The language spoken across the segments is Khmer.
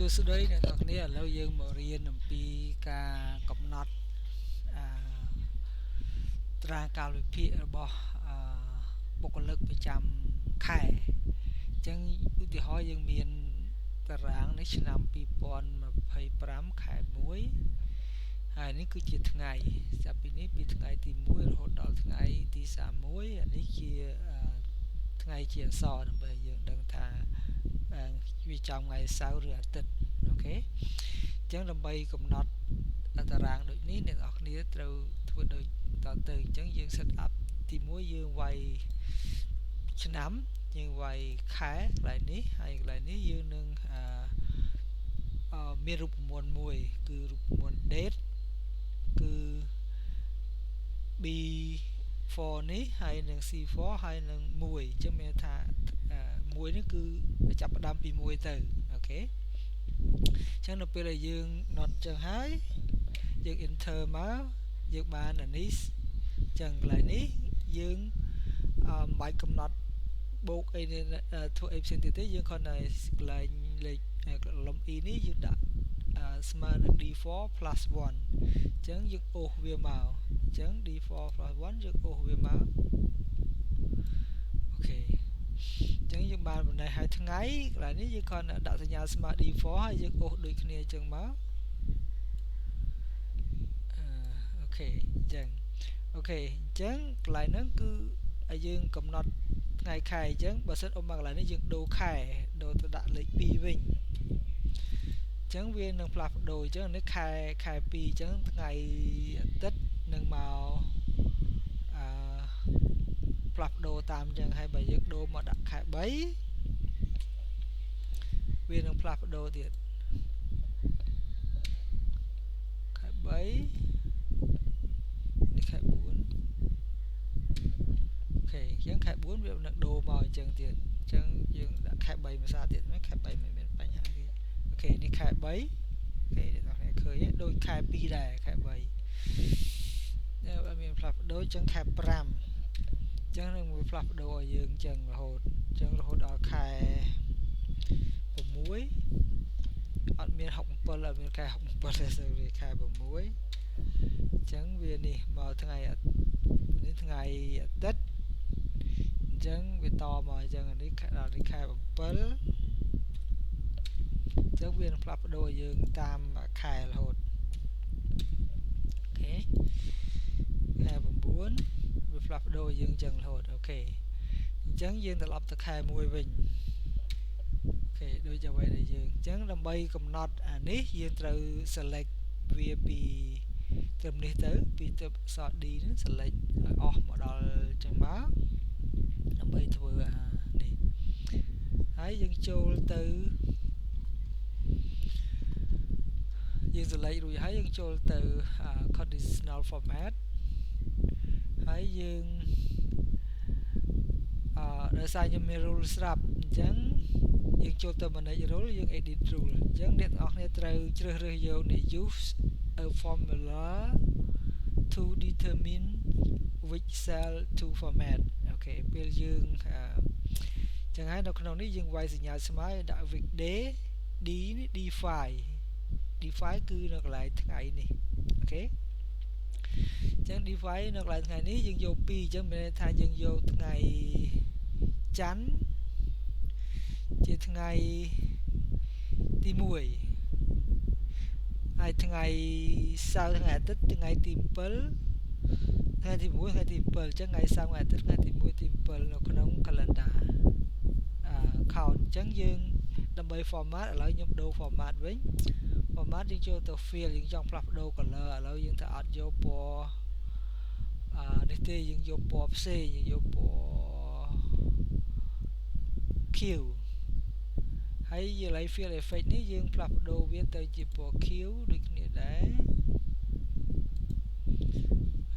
សួស្តីអ្នកនរគ្នាឥឡូវយើងមករៀនអំពីការកំណត់ត្រាកាលវិភាគរបស់បុគ្គលិកប្រចាំខែអញ្ចឹងឧទាហរណ៍យើងមានតារាងនេះឆ្នាំ2025ខែ1ហើយនេះគឺជាថ្ងៃចាប់ពីនេះពីថ្ងៃទី1រហូតដល់ថ្ងៃទី31នេះជាថ្ងៃជាអក្សរដើម្បីយើងដឹងថាវាចំថ្ងៃសៅរ៍ឬអាទិត្យអូខេអញ្ចឹងដើម្បីកំណត់តារាងដូចនេះអ្នកនរគ្នាត្រូវធ្វើដូចតទៅអញ្ចឹងយើង set up ទី1យើងវាយឆ្នាំយើងវាយខែកន្លែងនេះហើយកន្លែងនេះយើងនឹងមានរូបមន្តមួយគឺរូបមន្ត date គឺ B4 នេះហើយនឹង C4 ហើយនឹង1អញ្ចឹងមានថា1នេះគឺចាប់ផ្ដើមពី1ទៅអូខេអញ្ចឹងនៅពេលដែលយើង not ចឹងហើយយើង enter មកយើងបានអានេះអញ្ចឹងកន្លែងនេះយើងមិនបាច់កំណត់បូកអីធ្វើអីផ្សេងទៀតទេយើងគ្រាន់តែកន្លែងលេខលំ e នេះយើងដាក់ស្មើនឹង d4 plus 1អញ្ចឹងយើងអូសវាមកអញ្ចឹង d4 plus 1យើងអូសវាមកអូខេអញ្ចឹងយើងបានបណ្ដេញឲ្យថ្ងៃកន្លែងនេះយើងគ្រាន់តែដាក់សញ្ញាស្មើ d4 ហើយយើងអូសដូចគ្នាអញ្ចឹងមកអូខេអញ្ចឹងអូខេអញ្ចឹងកន្លែងហ្នឹងគឺឲ្យយើងកំណត់ថ្ងៃខែអញ្ចឹងបើសិនមកកន្លែងនេះយើងដូរខែដូរទៅដាក់លេខ2វិញអញ្ចឹងវានឹងផ្លាស់ប្ដូរអញ្ចឹងនេះខែ2អញ្ចឹងថ្ងៃអាទិត្យនឹងមកផ្លាស់ប្ដូរតាមអញ្ចឹងហើយបើយើងដូរមកដាក់ខែ3វានឹងផ្លាស់ប្ដូរទៀតខែ3នេះខែ4អូខេអញ្ចឹងខែ4វានឹងដូរមកអញ្ចឹងទៀតអញ្ចឹងយើងដាក់ខែ3ភាសាទៀតខែ3មិនមានបញ្ហាទេអូខេនេះខែ3អូខេអ្នកនរឃើញដូចខែ2ដែរខែ3នៅអត់មានផ្លាស់ប្ដូរអញ្ចឹងខែ5អញ្ចឹងនឹងវាផ្លាស់ប្ដូរឲ្យយើងអញ្ចឹងរហូតដល់ខែ6អត់មាន67អត់មានខែ67ទេគឺវាខែ6អញ្ចឹងវានេះមកថ្ងៃនេះថ្ងៃអាទិត្យអញ្ចឹងវាតមកអញ្ចឹងនេះដល់នេះខែ7អញ្ចឹងវានឹងផ្លាស់ប្ដូរឲ្យយើងតាមខែរហូតអូខេខែ9វាផ្លាស់ប្ដូរឲ្យយើងអញ្ចឹងរហូតអូខេអញ្ចឹងយើងត្រឡប់ទៅខែ1វិញអូខេដូចអ្វីដែលយើងអញ្ចឹងដើម្បីកំណត់អានេះយើងត្រូវ select វាពីត្រឹមនេះទៅពីទៅសត D នេះ select ឲ្យអស់មកដល់អញ្ចឹងមកដើម្បីធ្វើនេះហើយយើងចូលទៅយើង select រួចហើយយើងចូលទៅ conditional format ហើយយើងដោយសារខ្ញុំមាន rule ស្រាប់អញ្ចឹងយើងចូលទៅ manage rule យើង edit rule អញ្ចឹងអ្នកទាំងអស់គ្នាត្រូវជ្រើសរើសយកនេះ use a formula to determine which cell to format អូខេពេលយើងចឹងហើយនៅក្នុងនេះយើងវាយសញ្ញាស្មើដាក់ weekday d នេះ d5 គឺនៅកន្លែងថ្ងៃនេះអូខេអញ្ចឹង d5 នៅកន្លែងថ្ងៃនេះយើងយក2អញ្ចឹងមានន័យថាយើងយកថ្ងៃច័ន្ទជាថ្ងៃទី1ហើយថ្ងៃសៅរ៍ថ្ងៃអាទិត្យថ្ងៃទី7ថ្ងៃទី1ថ្ងៃទី7អញ្ចឹងថ្ងៃសៅរ៍ថ្ងៃអាទិត្យថ្ងៃទី1ទី7នៅក្នុង calendar count អញ្ចឹងយើងដើម្បី format ឥឡូវខ្ញុំដូរ format វិញ format យើងចូលទៅ fill យើងចង់ផ្លាស់ប្ដូរ color ឥឡូវយើងទៅអត់យកពណ៌នេះទេយើងយកពណ៌ផ្សេងយើងយកពណ៌ Q ហើយយើង fill effect នេះយើងផ្លាស់ប្ដូរវាទៅជាពណ៌ Q ដូចគ្នាដែរ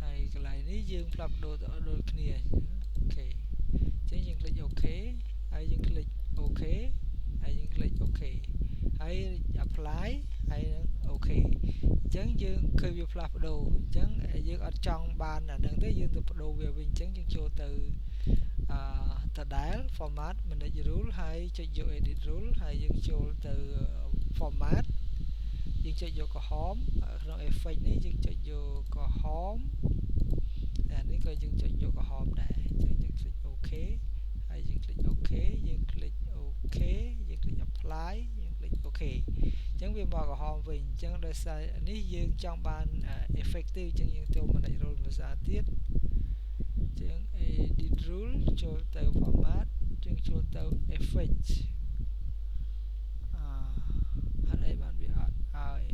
ហើយកន្លែងនេះយើងផ្លាស់ប្ដូរទៅដូចគ្នាអូខេអញ្ចឹងយើងคลิก OK ហើយយើងคลิก OK ហើយយើងคลิก OK ហើយ apply ហើយនឹង OK អញ្ចឹងយើងឃើញវាផ្លាស់ប្ដូរអញ្ចឹងយើងអត់ចង់បានអាហ្នឹងទេយើងទៅបដូរវាវិញអញ្ចឹងយើងចូលទៅដដែល format manage rule ហើយចុចយក edit rule ហើយយើងចូលទៅ format យើងចុចយកក្រហមក្នុង effect នេះយើងចុចយកក្រហមអានេះក៏យើងចុចយកក្រហមដែរអញ្ចឹងយើង click OK ហើយយើង click OK យើង click OK យើង click apply យើង click OK អញ្ចឹងវាមកក្រហមវិញអញ្ចឹងដោយសារនេះយើងចង់បាន effective អញ្ចឹងយើងទៅ manage rule ភាសាទៀតអញ្ចឹង edit rule ចូលទៅ format យើងចូលទៅ effect អត់អីបានវាអត់ឲ្យ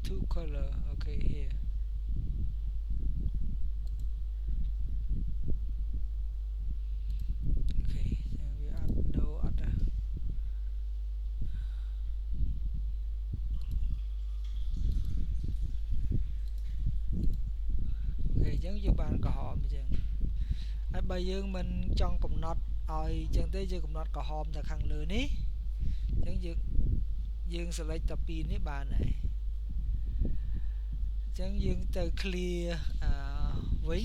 two color okay here okay វាអត់ដូរអត់អូខេអញ្ចឹងយើងបានក្រហមអញ្ចឹងហើយបើយើងមិនចង់កំណត់ឲ្យអញ្ចឹងទេយើងកំណត់ក្រហមតែខាងលើនេះអញ្ចឹងយើង select តែពីរនេះបានហើយអញ្ចឹងយើងទៅ clear វិញ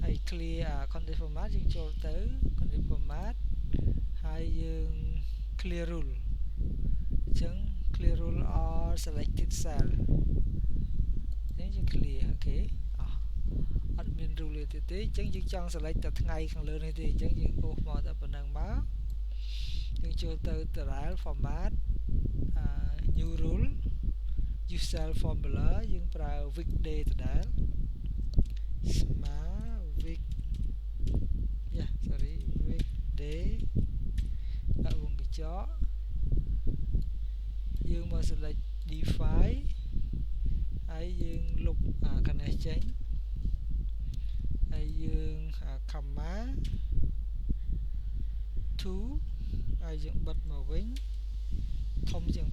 ហើយ clear content format យើងចូលទៅ content format ហើយយើង clear rule អញ្ចឹង clear rule or selected cell អញ្ចឹងយើង clear អូខេអត់មាន rule ទេអញ្ចឹងយើងចង់ select តែថ្ងៃខាងលើនេះទេអញ្ចឹងយើងអូសមកតែប៉ុណ្្នឹងមកយើងចូលទៅ Tile format new rule use cell formula យើងប្រើ weekday ដដែល smart week sorry weekday ដាក់វងកញ្ចក់យើងមក select define ហើយយើងលុបខាងនេះចេញហើយយើង comma 2ហើយយើងបិទមកវិញធំជាង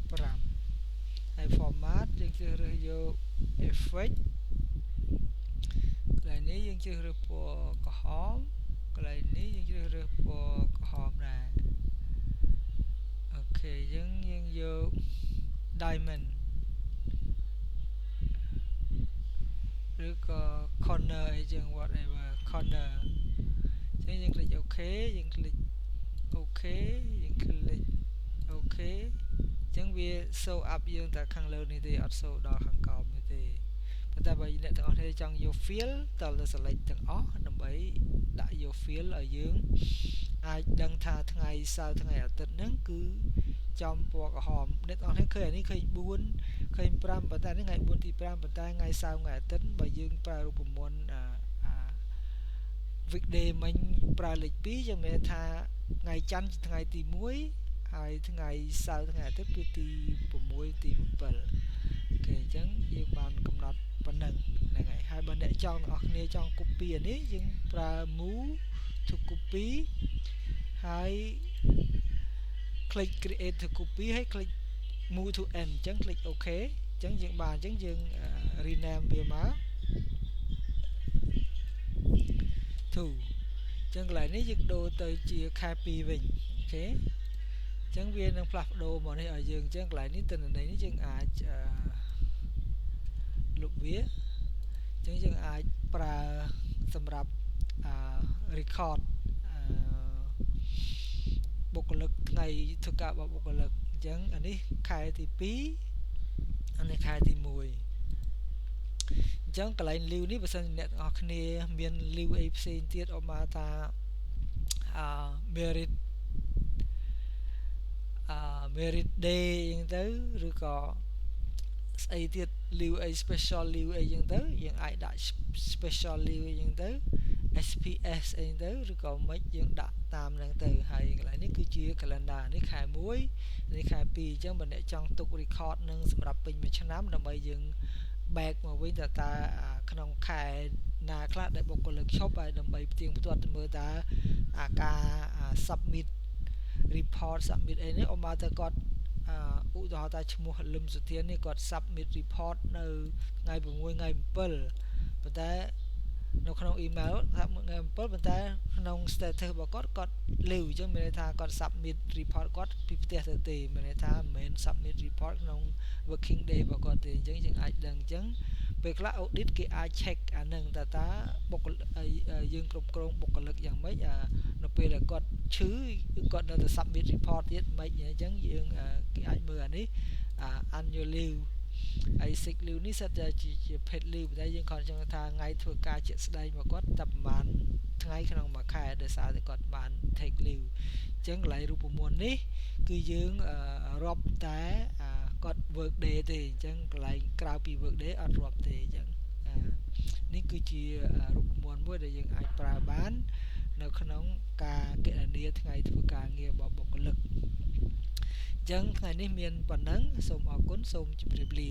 5ហើយ format យើងជ្រើសរើសយក effect កន្លែងនេះយើងជ្រើសរើសពណ៌ក្រហមកន្លែងនេះយើងជ្រើសរើសពណ៌ក្រហមដែរអូខេយើងយក diamond ឬក៏ corner អីចឹង whatever corner អញ្ចឹងយើង click OK យើង click OK យើង click OK អញ្ចឹងវា show up យើងតែខាងលើនេះទេអត់ show ដល់ខាងក្រោមនេះទេប៉ុន្តែបើអ្នកទាំងអស់គ្នាចង់យក field តើលើ select ទាំងអស់ដើម្បីដាក់យក field ឲ្យយើងអាចដឹងថាថ្ងៃសៅរ៍ថ្ងៃអាទិត្យហ្នឹងគឺចំពណ៌ក្រហមអ្នកទាំងអស់គ្នាឃើញអានេះឃើញ4ឃើញ5ប៉ុន្តែនេះថ្ងៃ4ទី5ប៉ុន្តែថ្ងៃសៅរ៍ថ្ងៃអាទិត្យបើយើងប្រើរូបមន្តweekday មិញប្រើលេខ2យើងមានថាថ្ងៃច័ន្ទថ្ងៃទី1ហើយថ្ងៃសៅរ៍ថ្ងៃអាទិត្យគឺទី6ទី7អូខេអញ្ចឹងយើងបានកំណត់ប៉ុណ្ណឹងហ្នឹងហើយហើយបើអ្នកចង់ទាំងអស់គ្នាចង់ copy អានេះយើងប្រើ move to copy ហើយ click create to copy ហើយ click move to end អញ្ចឹង click OK អញ្ចឹងយើងបានអញ្ចឹងយើង rename វាមក to អញ្ចឹងកន្លែងនេះយើងដូរទៅជាខែ2វិញអូខេអញ្ចឹងវានឹងផ្លាស់ប្ដូរមកនេះឲ្យយើងអញ្ចឹងកន្លែងនេះទិន្នន័យនេះយើងអាចលុបវាអញ្ចឹងយើងអាចប្រើសម្រាប់record បុគ្គលិកថ្ងៃធ្វើការរបស់បុគ្គលិកអញ្ចឹងអានេះខែទី2អានេះខែទី1អញ្ចឹងកន្លែង leave នេះបើសិនអ្នកទាំងអស់គ្នាមាន leave អីផ្សេងទៀតអបមកថាmerit merit day អញ្ចឹងទៅឬក៏ស្អីទៀត leave អី special leave អីអញ្ចឹងទៅយើងអាចដាក់ special leave អីអញ្ចឹងទៅ SPS អីទៅឬក៏មិនយើងដាក់តាមហ្នឹងទៅហើយកន្លែងនេះគឺជា calendar នេះខែ1នេះខែ2អញ្ចឹងបើអ្នកចង់ទុក record នឹងសម្រាប់ពេញមួយឆ្នាំដើម្បីយើង back មកវិញតើក្នុងខែណាខ្លះដែលបុគ្គលិកឈប់ហើយដើម្បីផ្ទៀងផ្ទាត់ទៅមើលតើការ submit report submit អីនេះអមមកទៅគាត់ ឧទាហរណ៍ថាឈ្មោះលឹមសុធាននេះគាត់ submit report នៅថ្ងៃ6ថ្ងៃ7ប៉ុន្តែនៅក្នុង email ថាថ្ងៃ7ប៉ុន្តែក្នុង status របស់គាត់ leave អញ្ចឹងមានន័យថាគាត់ submit report គាត់ពីផ្ទះទៅទេមានន័យថាមិនមែន submit report ក្នុង working day របស់គាត់ទេអញ្ចឹងយើងអាចដឹងអញ្ចឹងពេលខ្លះ audit គេអាច check អានឹងថាបុគ្គលិកយើងគ្រប់គ្រងបុគ្គលិកយ៉ាងម៉េចនៅពេលដែលគាត់ឈឺគាត់នៅតែ submit report ទៀតមិនអញ្ចឹងយើងគេអាចមើលអានេះannual leave ហើយ sick leave នេះសិតតែជា paid leave តែយើងគាត់ចង់ថាថ្ងៃធ្វើការជាក់ស្ដែងរបស់គាត់តែប្រហែលថ្ងៃក្នុងមួយខែដោយសារតែគាត់បាន take leave អញ្ចឹងកន្លែងរូបមន្តនេះគឺយើងរាប់តែគាត់ work day ទេអញ្ចឹងកន្លែងក្រៅពី work day អត់រាប់ទេអញ្ចឹងនេះគឺជារូបមន្តមួយដែលយើងអាចប្រើបាននៅក្នុងការគណនាថ្ងៃធ្វើការងាររបស់បុគ្គលិកអញ្ចឹងថ្ងៃនេះមានប៉ុណ្ណឹងសូមអរគុណសូមជម្រាបលា